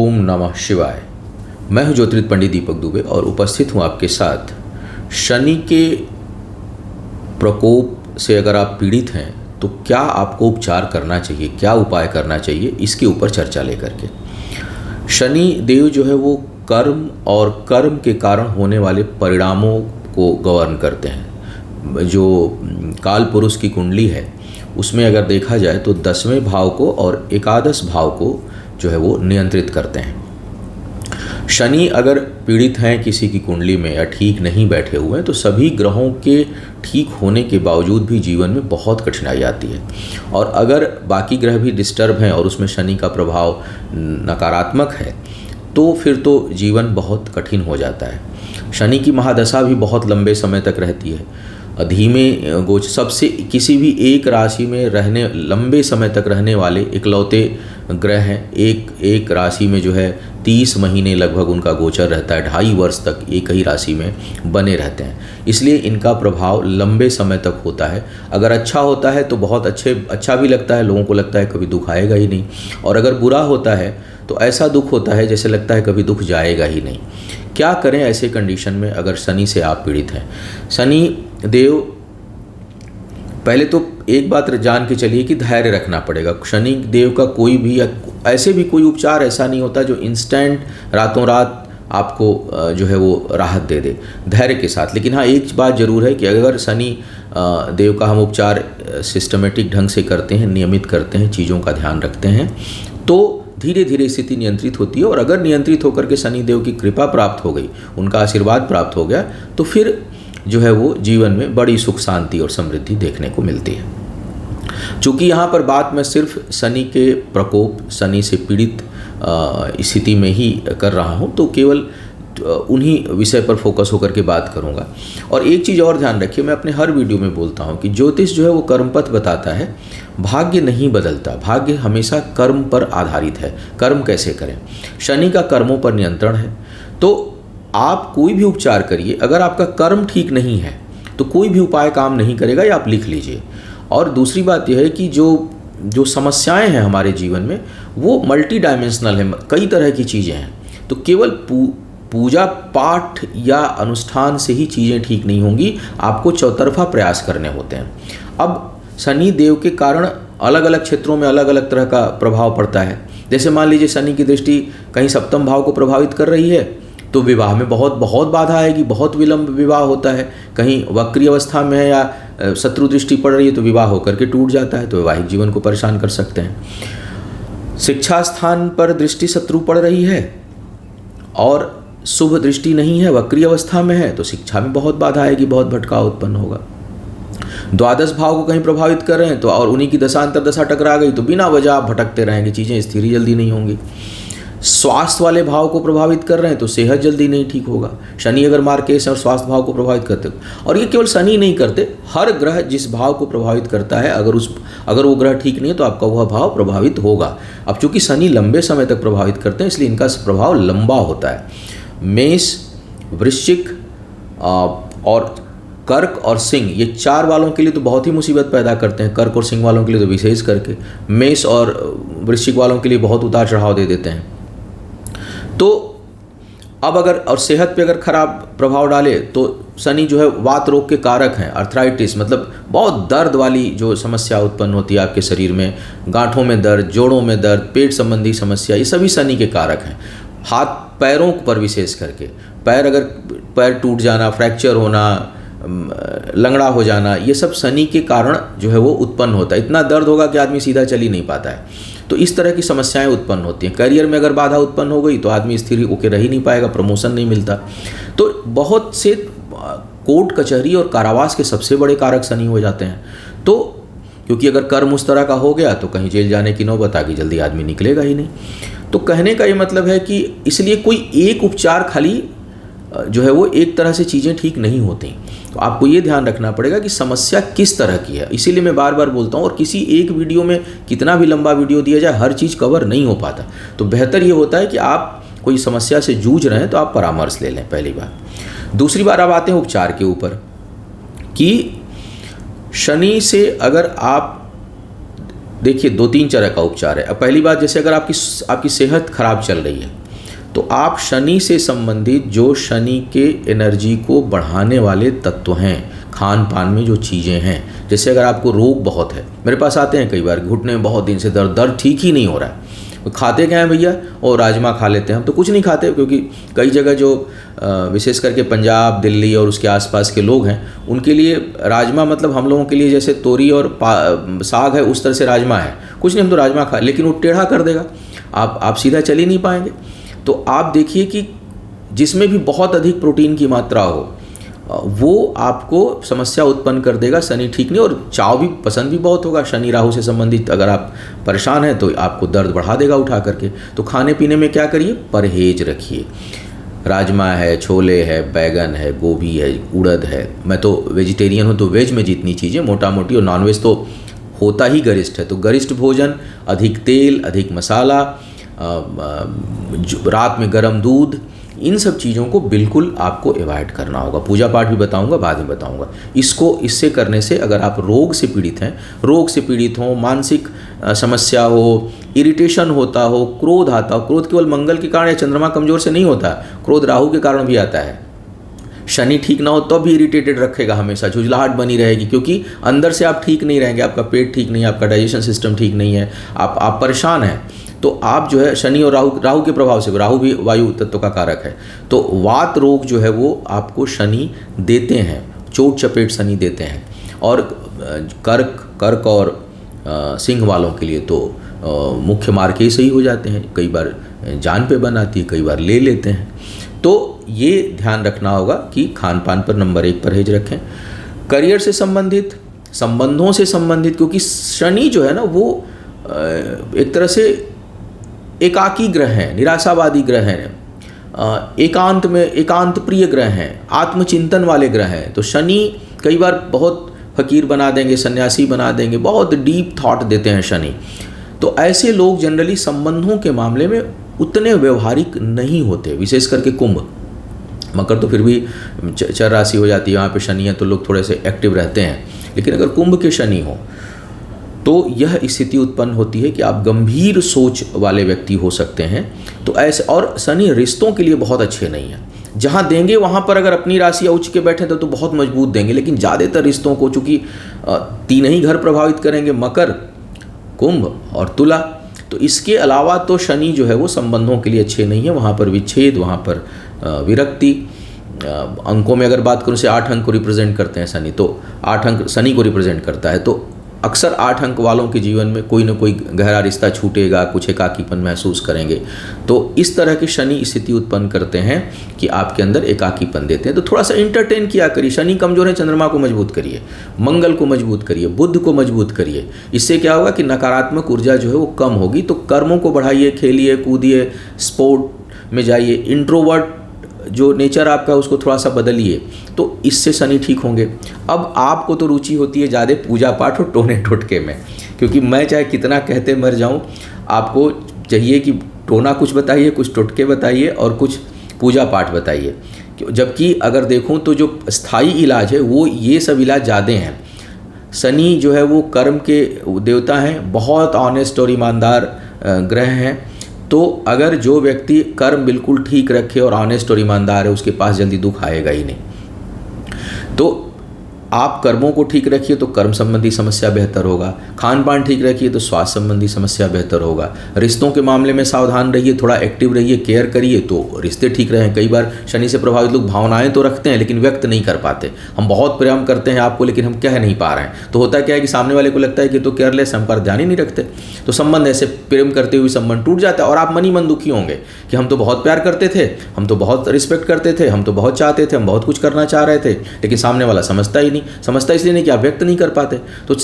ओम नमः शिवाय। मैं हूं ज्योतिर्विद पंडित दीपक दुबे और उपस्थित हूं आपके साथ। शनि के प्रकोप से अगर आप पीड़ित हैं तो क्या आपको उपचार करना चाहिए, क्या उपाय करना चाहिए, इसके ऊपर चर्चा लेकर के। शनि देव जो है वो कर्म और कर्म के कारण होने वाले परिणामों को गवर्न करते हैं। जो काल पुरुष की कुंडली है उसमें अगर देखा जाए तो 10वें भाव को और एकादश भाव को जो है वो नियंत्रित करते हैं। शनि अगर पीड़ित हैं किसी की कुंडली में या ठीक नहीं बैठे हुए हैं तो सभी ग्रहों के ठीक होने के बावजूद भी जीवन में बहुत कठिनाई आती है। और अगर बाकी ग्रह भी डिस्टर्ब हैं और उसमें शनि का प्रभाव नकारात्मक है तो फिर तो जीवन बहुत कठिन हो जाता है। शनि की महादशा भी बहुत लंबे समय तक रहती है। धीमे गोच सबसे किसी भी एक राशि में रहने लंबे समय तक रहने वाले इकलौते ग्रह हैं। एक राशि में जो है 30 महीने लगभग उनका गोचर रहता है, 2.5 वर्ष तक एक ही राशि में बने रहते हैं। इसलिए इनका प्रभाव लंबे समय तक होता है। अगर अच्छा होता है तो बहुत अच्छा भी लगता है, लोगों को लगता है कभी दुख आएगा ही नहीं। और अगर बुरा होता है तो ऐसा दुख होता है जैसे लगता है कभी दुख जाएगा ही नहीं। क्या करें ऐसे कंडीशन में अगर शनि से आप पीड़ित हैं? शनि देव, पहले तो एक बात जान के चलिए कि धैर्य रखना पड़ेगा। शनि देव का कोई भी ऐसे भी कोई उपचार ऐसा नहीं होता जो इंस्टेंट रातों रात आपको जो है वो राहत दे दे, धैर्य के साथ। लेकिन हाँ, एक बात ज़रूर है कि अगर शनि देव का हम उपचार सिस्टमेटिक ढंग से करते हैं, नियमित करते हैं, चीज़ों का ध्यान रखते हैं तो धीरे धीरे स्थिति नियंत्रित होती है। और अगर नियंत्रित होकर के शनि देव की कृपा प्राप्त हो गई, उनका आशीर्वाद प्राप्त हो गया तो फिर जो है वो जीवन में बड़ी सुख शांति और समृद्धि देखने को मिलती है। चूँकि यहाँ पर बात मैं सिर्फ शनि के प्रकोप, शनि से पीड़ित स्थिति में ही कर रहा हूँ तो केवल उन्हीं विषय पर फोकस होकर के बात करूँगा। और एक चीज़ और ध्यान रखिए, मैं अपने हर वीडियो में बोलता हूँ कि ज्योतिष जो है वो कर्मपथ बताता है, भाग्य नहीं बदलता। भाग्य हमेशा कर्म पर आधारित है। कर्म कैसे करें? शनि का कर्मों पर नियंत्रण है। तो आप कोई भी उपचार करिए, अगर आपका कर्म ठीक नहीं है तो कोई भी उपाय काम नहीं करेगा, या आप लिख लीजिए। और दूसरी बात यह है कि जो समस्याएं हैं हमारे जीवन में वो मल्टी डायमेंशनल है, कई तरह की चीज़ें हैं। तो केवल पूजा पाठ या अनुष्ठान से ही चीज़ें ठीक नहीं होंगी, आपको चौतरफा प्रयास करने होते हैं। अब शनि देव के कारण अलग अलग क्षेत्रों में अलग अलग तरह का प्रभाव पड़ता है। जैसे मान लीजिए शनि की दृष्टि कहीं सप्तम भाव को प्रभावित कर रही है तो विवाह में बहुत बाधा आएगी, बहुत विलंब विवाह होता है। कहीं वक्री अवस्था में है या शत्रु दृष्टि पड़ रही है तो विवाह होकर के टूट जाता है, तो वैवाहिक जीवन को परेशान कर सकते हैं। शिक्षा स्थान पर दृष्टि शत्रु पड़ रही है और शुभ दृष्टि नहीं है, वक्री अवस्था में है, तो शिक्षा में बहुत बाधा आएगी, बहुत भटकाव उत्पन्न होगा। द्वादश भाव को कहीं प्रभावित कर रहे हैं तो और उन्हीं की दशा अंतर्दशा टकरा गई तो बिना वजह आप भटकते रहेंगे, चीज़ें स्थिर जल्दी नहीं होंगी। स्वास्थ्य वाले भाव को प्रभावित कर रहे हैं तो सेहत जल्दी नहीं ठीक होगा। शनि अगर मार्केश और स्वास्थ्य भाव को प्रभावित करते, और ये केवल शनि नहीं करते, हर ग्रह जिस भाव को प्रभावित करता है अगर वो ग्रह ठीक नहीं है तो आपका वह भाव प्रभावित होगा। अब चूंकि शनि लंबे समय तक प्रभावित करते हैं इसलिए इनका प्रभाव लंबा होता है। मेष, वृश्चिक और कर्क और सिंह, ये 4 वालों के लिए तो बहुत ही मुसीबत पैदा करते हैं। कर्क और सिंह वालों के लिए तो विशेष करके, मेष और वृश्चिक वालों के लिए बहुत उतार चढ़ाव दे देते हैं। तो अब अगर और सेहत पे अगर खराब प्रभाव डाले तो शनि जो है वात रोग के कारक हैं। अर्थराइटिस मतलब बहुत दर्द वाली जो समस्या उत्पन्न होती है आपके शरीर में, गांठों में दर्द, जोड़ों में दर्द, पेट संबंधी समस्या, ये सभी शनि के कारक हैं। हाथ पैरों पर विशेष करके, पैर टूट जाना, फ्रैक्चर होना, लंगड़ा हो जाना, ये सब शनि के कारण जो है वो उत्पन्न होता है। इतना दर्द होगा कि आदमी सीधा चल ही नहीं पाता है। तो इस तरह की समस्याएं उत्पन्न होती हैं। करियर में अगर बाधा उत्पन्न हो गई तो आदमी स्थिर होकर रह ही नहीं पाएगा, प्रमोशन नहीं मिलता। तो बहुत से कोर्ट कचहरी और कारावास के सबसे बड़े कारक शनि हो जाते हैं। तो क्योंकि अगर कर्म उस तरह का हो गया तो कहीं जेल जाने की नौबत आ गई, जल्दी आदमी निकलेगा ही नहीं। तो कहने का ये मतलब है कि इसलिए कोई एक उपचार खाली जो है वो एक तरह से चीज़ें ठीक नहीं होती। तो आपको ये ध्यान रखना पड़ेगा कि समस्या किस तरह की है। इसीलिए मैं बार बार बोलता हूँ, और किसी एक वीडियो में कितना भी लंबा वीडियो दिया जाए हर चीज़ कवर नहीं हो पाता। तो बेहतर ये होता है कि आप कोई समस्या से जूझ रहे हैं तो आप परामर्श ले लें, पहली बार। दूसरी बार अब आते हैं उपचार के ऊपर कि शनि से अगर आप देखिए 2-3 तरह का उपचार है। अब पहली बात, जैसे अगर आपकी सेहत खराब चल रही है तो आप शनि से संबंधित जो शनि के एनर्जी को बढ़ाने वाले तत्व हैं, खान पान में जो चीज़ें हैं, जैसे अगर आपको रोग बहुत है, मेरे पास आते हैं कई बार, घुटने में बहुत दिन से दर्द ठीक ही नहीं हो रहा है, तो खाते क्या हैं भैया, और राजमा खा लेते हैं। हम तो कुछ नहीं खाते, क्योंकि कई जगह जो विशेष करके पंजाब, दिल्ली और उसके आसपास के लोग हैं, उनके लिए राजमा मतलब हम लोगों के लिए जैसे तोरी और साग है, उस तरह से राजमा है। कुछ नहीं, हम तो राजमा खा, लेकिन वो टेढ़ा कर देगा, आप सीधा चल ही नहीं पाएंगे। तो आप देखिए कि जिसमें भी बहुत अधिक प्रोटीन की मात्रा हो वो आपको समस्या उत्पन्न कर देगा, शनि ठीक नहीं। और चाव भी पसंद भी बहुत होगा, शनि राहु से संबंधित अगर आप परेशान हैं तो आपको दर्द बढ़ा देगा उठा करके। तो खाने पीने में क्या करिए, परहेज रखिए। राजमा है, छोले है, बैगन है, गोभी है, उड़द है। मैं तो वेजिटेरियन हूँ, तो वेज में जितनी चीज़ें मोटा मोटी, और नॉनवेज तो होता ही गरिष्ठ है, तो गरिष्ठ भोजन, अधिक तेल, अधिक मसाला, रात में गर्म दूध, इन सब चीज़ों को बिल्कुल आपको अवॉइड करना होगा। पूजा पाठ भी बताऊंगा, बाद में बताऊंगा। इससे करने से अगर आप रोग से पीड़ित हैं, रोग से पीड़ित हो, मानसिक समस्या हो, इरिटेशन होता हो, क्रोध आता हो, क्रोध केवल मंगल के कारण या चंद्रमा कमजोर से नहीं होता, क्रोध राहु के कारण भी आता है। शनि ठीक ना हो तो भी इरिटेटेड रखेगा, हमेशा झुंझलाहट बनी रहेगी, क्योंकि अंदर से आप ठीक नहीं रहेंगे, आपका पेट ठीक नहीं है, आपका डाइजेशन सिस्टम ठीक नहीं है, आप परेशान हैं। तो आप जो है शनि और राहु के प्रभाव से, राहु भी वायु तत्व का कारक है, तो वात रोग जो है वो आपको शनि देते हैं, चोट चपेट शनि देते हैं। और कर्क और सिंह वालों के लिए तो मुख्य मार्ग ही सही हो जाते हैं, कई बार जान पे बन आती है, कई बार ले लेते हैं। तो ये ध्यान रखना होगा कि खान पान पर नंबर 1 परहेज रखें। करियर से संबंधित, संबंधों से संबंधित, क्योंकि शनि जो है ना वो एक तरह से एकाकी ग्रह हैं, निराशावादी ग्रह हैं, एकांत प्रिय ग्रह हैं, आत्मचिंतन वाले ग्रह हैं। तो शनि कई बार बहुत फकीर बना देंगे, सन्यासी बना देंगे, बहुत डीप थॉट देते हैं शनि। तो ऐसे लोग जनरली संबंधों के मामले में उतने व्यवहारिक नहीं होते, विशेष करके कुंभ। मकर तो फिर भी चर राशि हो जाती है, वहाँ पे शनि है तो लोग थोड़े से एक्टिव रहते हैं, लेकिन अगर कुंभ के शनि हो तो यह स्थिति उत्पन्न होती है कि आप गंभीर सोच वाले व्यक्ति हो सकते हैं। तो ऐसे, और शनि रिश्तों के लिए बहुत अच्छे नहीं हैं। जहाँ देंगे वहाँ पर अगर अपनी राशि उच्च के बैठे तो बहुत मजबूत देंगे, लेकिन ज़्यादातर रिश्तों को, चूँकि 3 ही घर प्रभावित करेंगे, मकर, कुंभ और तुला, तो इसके अलावा तो शनि जो है वो संबंधों के लिए अच्छे नहीं है। वहाँ पर विच्छेद, वहाँ पर विरक्ति। अंकों में अगर बात करूँ से 8 अंक को रिप्रेजेंट करते हैं शनि, तो 8 अंक शनि को रिप्रेजेंट करता है। तो अक्सर 8 अंक वालों के जीवन में कोई ना कोई गहरा रिश्ता छूटेगा, कुछ एकाकीपन महसूस करेंगे। तो इस तरह की शनि स्थिति उत्पन्न करते हैं कि आपके अंदर एकाकीपन देते हैं। तो थोड़ा सा इंटरटेन किया करिए। शनि कमजोर है, चंद्रमा को मजबूत करिए, मंगल को मजबूत करिए, बुध को मजबूत करिए। इससे क्या होगा कि नकारात्मक ऊर्जा जो है वो कम होगी। तो कर्मों को बढ़ाइए, खेलिए कूदिए, स्पोर्ट में जाइए, इंट्रोवर्ट जो नेचर आपका उसको थोड़ा सा बदलिए, तो इससे शनि ठीक होंगे। अब आपको तो रुचि होती है ज़्यादा पूजा पाठ और टोने टोटके में, क्योंकि मैं चाहे कितना कहते मर जाऊं, आपको चाहिए कि टोना कुछ बताइए, कुछ टोटके बताइए और कुछ पूजा पाठ बताइए। जबकि अगर देखूं तो जो स्थायी इलाज है वो ये सब इलाज ज़्यादा हैं। शनि जो है वो कर्म के देवता हैं, बहुत ऑनेस्ट और ईमानदार ग्रह हैं। तो अगर जो व्यक्ति कर्म बिल्कुल ठीक रखे और ऑनेस्ट और ईमानदार है, उसके पास जल्दी दुख आएगा ही नहीं। तो आप कर्मों को ठीक रखिए तो कर्म संबंधी समस्या बेहतर होगा, खान पान ठीक रखिए तो स्वास्थ्य संबंधी समस्या बेहतर होगा, रिश्तों के मामले में सावधान रहिए, थोड़ा एक्टिव रहिए, केयर करिए तो रिश्ते ठीक रहें। कई बार शनि से प्रभावित लोग भावनाएं तो रखते हैं लेकिन व्यक्त नहीं कर पाते। हम बहुत प्रेम करते हैं आपको लेकिन हम कह नहीं पा रहे हैं, तो होता क्या है कि सामने वाले को लगता है कि तो केयरलेस, हम पर ध्यान ही नहीं रखते। तो संबंध ऐसे प्रेम करते हुए संबंध टूट जाता है और आप मन ही मन दुखी होंगे कि हम तो बहुत प्यार करते थे, हम तो बहुत रिस्पेक्ट करते थे, हम तो बहुत चाहते थे, हम बहुत कुछ करना चाह रहे थे, लेकिन सामने वाला समझता ही नहीं। समझता इसलिए नहीं कि आप व्यक्त नहीं कर पाते। तो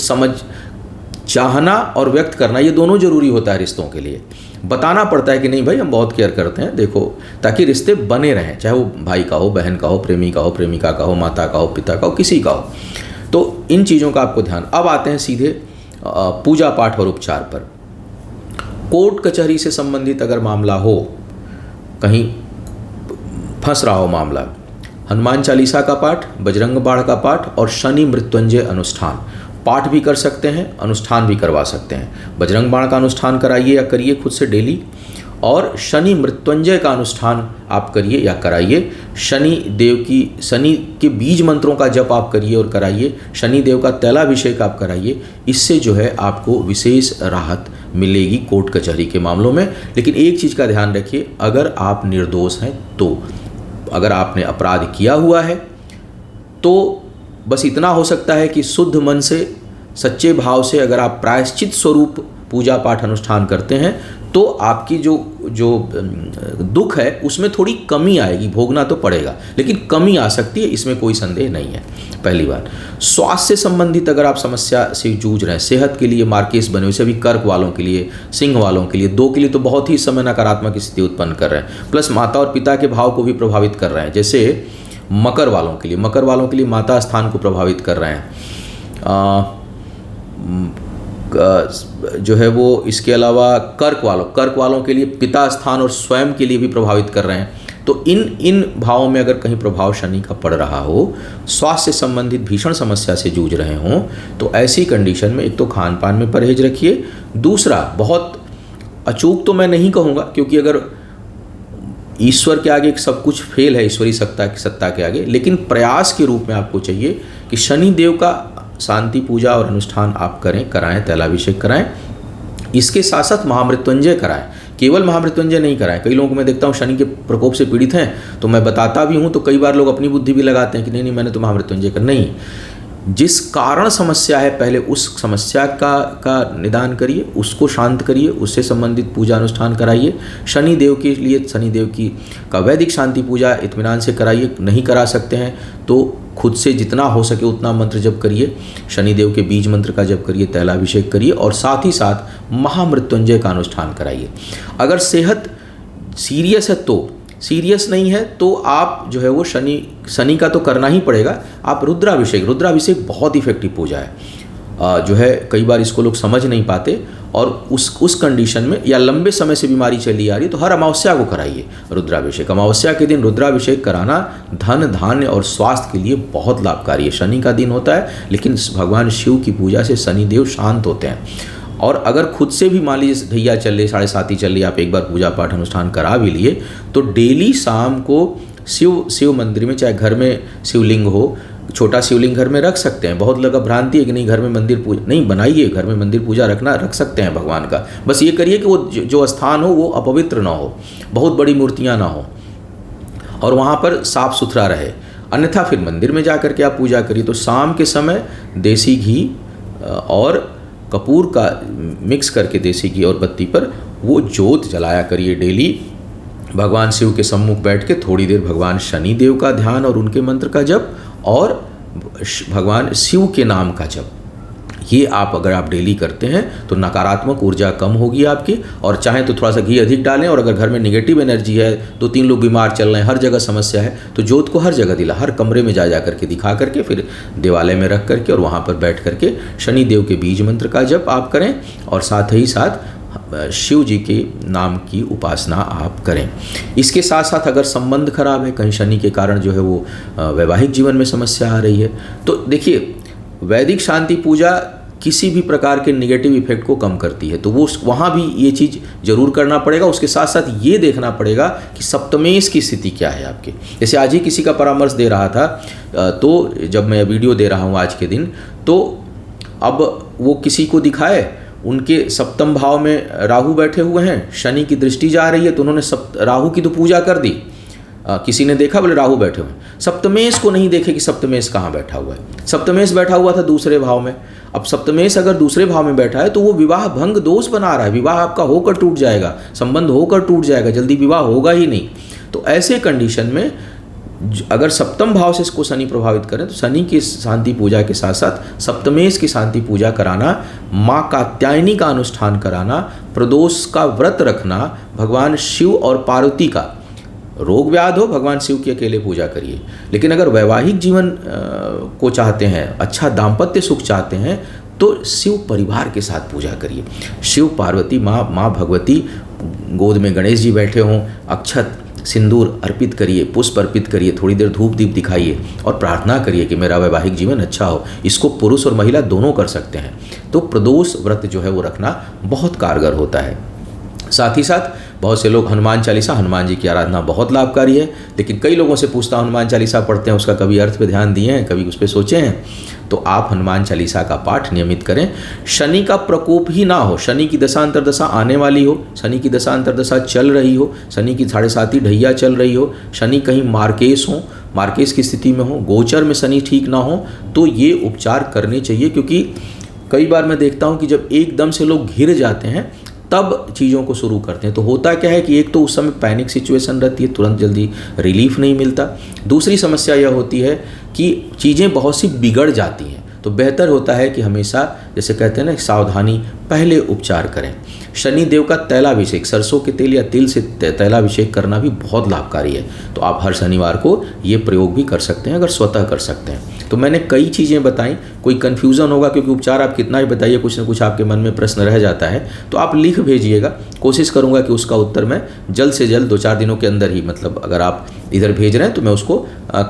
चाहना और व्यक्त करना ये दोनों जरूरी होता है रिश्तों के लिए। बताना पड़ता है कि नहीं भाई हम बहुत केयर करते हैं, देखो, ताकि रिश्ते बने रहें, चाहे वो भाई का हो, बहन का हो, प्रेमी का हो, प्रेमिका का हो, माता का हो, पिता का हो, किसी का हो। तो इन चीज़ों का आपको ध्यान। अब आते हैं सीधे पूजा पाठ और उपचार पर। कोर्ट कचहरी से संबंधित अगर मामला हो, कहीं फंस रहा हो मामला, हनुमान चालीसा का पाठ, बजरंग बाण का पाठ और शनि मृत्युंजय अनुष्ठान पाठ भी कर सकते हैं, अनुष्ठान भी करवा सकते हैं। बजरंग बाण का अनुष्ठान कराइए या करिए खुद से डेली, और शनि मृत्युंजय का अनुष्ठान आप करिए या कराइए। शनि के बीज मंत्रों का जप आप करिए और कराइए। शनि देव का तैलाभिषेक आप कराइए। इससे जो है आपको विशेष राहत मिलेगी कोर्ट कचहरी के मामलों में। लेकिन एक चीज़ का ध्यान रखिए, अगर आप निर्दोष हैं तो, अगर आपने अपराध किया हुआ है तो बस इतना हो सकता है कि शुद्ध मन से, सच्चे भाव से अगर आप प्रायश्चित स्वरूप पूजा पाठ अनुष्ठान करते हैं तो आपकी जो दुख है उसमें थोड़ी कमी आएगी। भोगना तो पड़ेगा लेकिन कमी आ सकती है, इसमें कोई संदेह नहीं है। पहली बात, स्वास्थ्य से संबंधित अगर आप समस्या से जूझ रहे हैं, सेहत के लिए मार्केस बने हुए, सभी कर्क वालों के लिए, सिंह वालों के लिए, 2 के लिए तो बहुत ही इस समय नकारात्मक स्थिति उत्पन्न कर रहे हैं, प्लस माता और पिता के भाव को भी प्रभावित कर रहे हैं। जैसे मकर वालों के लिए माता स्थान को प्रभावित कर रहे हैं, जो है वो। इसके अलावा कर्क वालों के लिए पिता स्थान और स्वयं के लिए भी प्रभावित कर रहे हैं। तो इन भावों में अगर कहीं प्रभाव शनि का पड़ रहा हो, स्वास्थ्य से संबंधित भीषण समस्या से जूझ रहे हों, तो ऐसी कंडीशन में एक तो खान पान में परहेज रखिए। दूसरा, बहुत अचूक तो मैं नहीं कहूँगा, क्योंकि अगर ईश्वर के आगे सब कुछ फेल है, ईश्वरी सत्ता के आगे, लेकिन प्रयास के रूप में आपको चाहिए कि शनि देव का शांति पूजा और अनुष्ठान आप कराएं, तैलाभिषेक कराएं। इसके साथ साथ महामृत्युंजय कराएं। केवल महामृत्युंजय नहीं कराएं। कई लोगों को मैं देखता हूँ शनि के प्रकोप से पीड़ित हैं, तो मैं बताता भी हूँ तो कई बार लोग अपनी बुद्धि भी लगाते हैं कि नहीं मैंने तो महामृत्युंजय कर। नहीं, जिस कारण समस्या है पहले उस समस्या का निदान करिए, उसको शांत करिए, उससे संबंधित पूजा अनुष्ठान कराइए। शनि देव के लिए शनि देव का वैदिक शांति पूजा इत्मीनान से कराइए। नहीं करा सकते हैं तो खुद से जितना हो सके उतना मंत्र जप करिए, शनिदेव के बीज मंत्र का जप करिए, तैलाभिषेक करिए, और साथ ही साथ महामृत्युंजय का अनुष्ठान कराइए। अगर सेहत सीरियस है तो, सीरियस नहीं है तो आप जो है वो शनि का तो करना ही पड़ेगा। आप रुद्राभिषेक बहुत इफेक्टिव पूजा है। जो है कई बार इसको लोग समझ नहीं पाते, और उस कंडीशन में या लंबे समय से बीमारी चली आ रही तो हर अमावस्या को कराइए रुद्राभिषेक। अमावस्या के दिन रुद्राभिषेक कराना धन धान्य और स्वास्थ्य के लिए बहुत लाभकारी है। शनि का दिन होता है, लेकिन भगवान शिव की पूजा से शनिदेव शांत होते हैं। और अगर खुद से भी मान लीजिए ढैया चल रही, 7:30 चल रही, आप एक बार पूजा पाठ अनुष्ठान करा भी लिए, तो डेली शाम को शिव मंदिर में, चाहे घर में शिवलिंग हो, छोटा शिवलिंग घर में रख सकते हैं। बहुत लोग भ्रांति है कि नहीं घर में मंदिर पूजा नहीं, बनाइए, घर में मंदिर पूजा रख सकते हैं भगवान का। बस ये करिए कि वो जो स्थान हो वो अपवित्र ना हो, बहुत बड़ी मूर्तियाँ ना हो, और वहाँ पर साफ सुथरा रहे। अन्यथा फिर मंदिर में जा कर के आप पूजा करिए। तो शाम के समय देसी घी और कपूर का मिक्स करके देसी घी और बत्ती पर वो जोत जलाया करिए डेली। भगवान शिव के सम्मुख बैठ के थोड़ी देर भगवान शनि देव का ध्यान और उनके मंत्र का जप, और भगवान शिव के नाम का जप, ये अगर आप डेली करते हैं तो नकारात्मक ऊर्जा कम होगी आपकी। और चाहें तो थोड़ा सा घी अधिक डालें, और अगर घर में नेगेटिव एनर्जी है, 2-3 लोग बीमार चल रहे हैं, हर जगह समस्या है, तो जोत को हर जगह हर कमरे में जा करके दिखा करके, फिर देवालय में रख करके और वहाँ पर बैठ करके शनि देव के बीज मंत्र का जप आप करें, और साथ ही साथ शिव जी के नाम की उपासना आप करें। इसके साथ साथ अगर संबंध खराब है, कहीं शनि के कारण जो है वो वैवाहिक जीवन में समस्या आ रही है, तो देखिए वैदिक शांति पूजा किसी भी प्रकार के नेगेटिव इफेक्ट को कम करती है, तो वो वहाँ भी ये चीज़ जरूर करना पड़ेगा। उसके साथ साथ ये देखना पड़ेगा कि सप्तमेश की स्थिति क्या है आपके। जैसे आज ही किसी का परामर्श दे रहा था, तो जब मैं वीडियो दे रहा हूँ आज के दिन, तो अब वो किसी को दिखाए, उनके सप्तम भाव में राहु बैठे हुए हैं, शनि की दृष्टि जा रही है, तो उन्होंने राहु की तो पूजा कर दी। किसी ने देखा बोले राहु बैठे हुए हैं, सप्तमेश को नहीं देखे कि सप्तमेश कहाँ बैठा हुआ है। सप्तमेश बैठा हुआ था दूसरे भाव में। अब सप्तमेश अगर दूसरे भाव में बैठा है तो वो विवाह भंग दोष बना रहा है, विवाह आपका होकर टूट जाएगा, संबंध होकर टूट जाएगा, जल्दी विवाह होगा ही नहीं। तो ऐसे कंडीशन में अगर सप्तम भाव से इसको शनि प्रभावित करें, तो शनि की शांति पूजा के साथ साथ सप्तमेश की शांति पूजा कराना, माँ कात्यायनी का अनुष्ठान कराना, प्रदोष का व्रत रखना, भगवान शिव और पार्वती का, रोग व्याध हो भगवान शिव की अकेले पूजा करिए। लेकिन अगर वैवाहिक जीवन को चाहते हैं, अच्छा दाम्पत्य सुख चाहते हैं, तो शिव परिवार के साथ पूजा करिए। शिव पार्वती, माँ भगवती, गोद में गणेश जी बैठे हों, अक्षत सिंदूर अर्पित करिए, पुष्प अर्पित करिए, थोड़ी देर धूप दीप दिखाइए और प्रार्थना करिए कि मेरा वैवाहिक जीवन अच्छा हो। इसको पुरुष और महिला दोनों कर सकते हैं। तो प्रदोष व्रत जो है वो रखना बहुत कारगर होता है। साथ ही साथ बहुत से लोग हनुमान चालीसा, हनुमान जी की आराधना बहुत लाभकारी है, लेकिन कई लोगों से पूछता हूँ हनुमान चालीसा पढ़ते हैं, उसका कभी अर्थ पे ध्यान दिए हैं, कभी उस पर सोचे हैं? तो आप हनुमान चालीसा का पाठ नियमित करें। शनि का प्रकोप ही ना हो, शनि की दशा अंतर्दशा आने वाली हो, शनि की दशा अंतर्दशा चल रही हो, शनि की 7.5 ढैया चल रही हो, शनि कहीं मार्केस हो, मार्केस की स्थिति में हो, गोचर में शनि ठीक ना हो, तो ये उपचार करने चाहिए। क्योंकि कई बार मैं देखता हूँ कि जब एकदम से लोग घिर जाते हैं तब चीज़ों को शुरू करते हैं। तो होता क्या है कि एक तो उस समय पैनिक सिचुएशन रहती है, तुरंत जल्दी रिलीफ नहीं मिलता। दूसरी समस्या यह होती है कि चीज़ें बहुत सी बिगड़ जाती हैं। तो बेहतर होता है कि हमेशा, जैसे कहते हैं ना, सावधानी पहले उपचार करें। शनि देव का तैलाभिषेक, सरसों के तेल या तिल से तैलाभिषेक करना भी बहुत लाभकारी है। तो आप हर शनिवार को ये प्रयोग भी कर सकते हैं अगर स्वतः कर सकते हैं। तो मैंने कई चीज़ें बताई, कोई कन्फ्यूज़न होगा क्योंकि उपचार आप कितना ही बताइए कुछ ना कुछ आपके मन में प्रश्न रह जाता है, तो आप लिख भेजिएगा। कोशिश करूँगा कि उसका उत्तर मैं जल्द से जल्द 2-4 दिनों के अंदर ही, मतलब अगर आप इधर भेज रहे हैं तो मैं उसको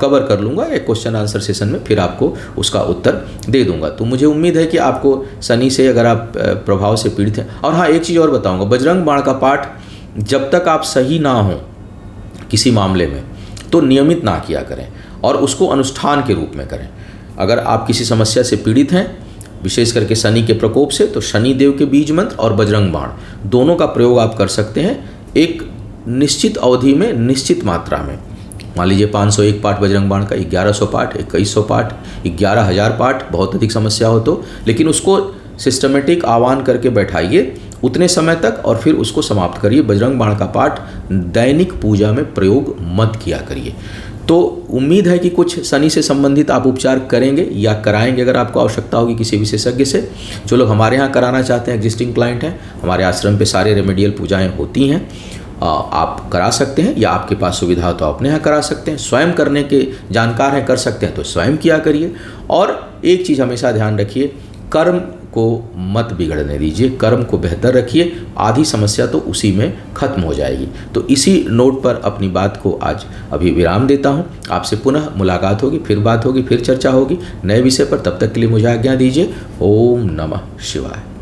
कवर कर लूँगा, एक क्वेश्चन आंसर सेशन में फिर आपको उसका उत्तर दे दूँगा। तो मुझे उम्मीद है कि आपको शनि से अगर आप प्रभाव से पीड़ित हैं। और हाँ, एक चीज़ और बताऊँगा, बजरंग बाण का पाठ जब तक आप सही ना हो किसी मामले में तो नियमित ना किया करें और उसको अनुष्ठान के रूप में करें। अगर आप किसी समस्या से पीड़ित हैं, विशेष करके शनि के प्रकोप से, तो शनि देव के बीज मंत्र और बजरंग बाण दोनों का प्रयोग आप कर सकते हैं एक निश्चित अवधि में, निश्चित मात्रा में। मान लीजिए 501 पाठ बजरंग बाण का, 1100 पाठ, 2100 पाठ, 11,000 पाठ, बहुत अधिक समस्या हो तो, लेकिन उसको सिस्टमेटिक आह्वान करके बैठाइए उतने समय तक और फिर उसको समाप्त करिए। बजरंग बाण का पाठ दैनिक पूजा में प्रयोग मत किया करिए। तो उम्मीद है कि कुछ शनि से संबंधित आप उपचार करेंगे या कराएंगे। अगर आपको आवश्यकता होगी किसी विशेषज्ञ से, जो लोग हमारे यहाँ कराना चाहते हैं, एग्जिस्टिंग क्लाइंट हैं, हमारे आश्रम पे सारे रेमेडियल पूजाएं होती हैं, आप करा सकते हैं, या आपके पास सुविधा हो तो अपने यहाँ करा सकते हैं। स्वयं करने के जानकार हैं, कर सकते हैं तो स्वयं किया करिए। और एक चीज़ हमेशा ध्यान रखिए, कर्म को मत बिगड़ने दीजिए, कर्म को बेहतर रखिए, आधी समस्या तो उसी में खत्म हो जाएगी। तो इसी नोट पर अपनी बात को आज अभी विराम देता हूँ। आपसे पुनः मुलाकात होगी, फिर बात होगी, फिर चर्चा होगी नए विषय पर। तब तक के लिए मुझे आज्ञा दीजिए। ओम नमः शिवाय।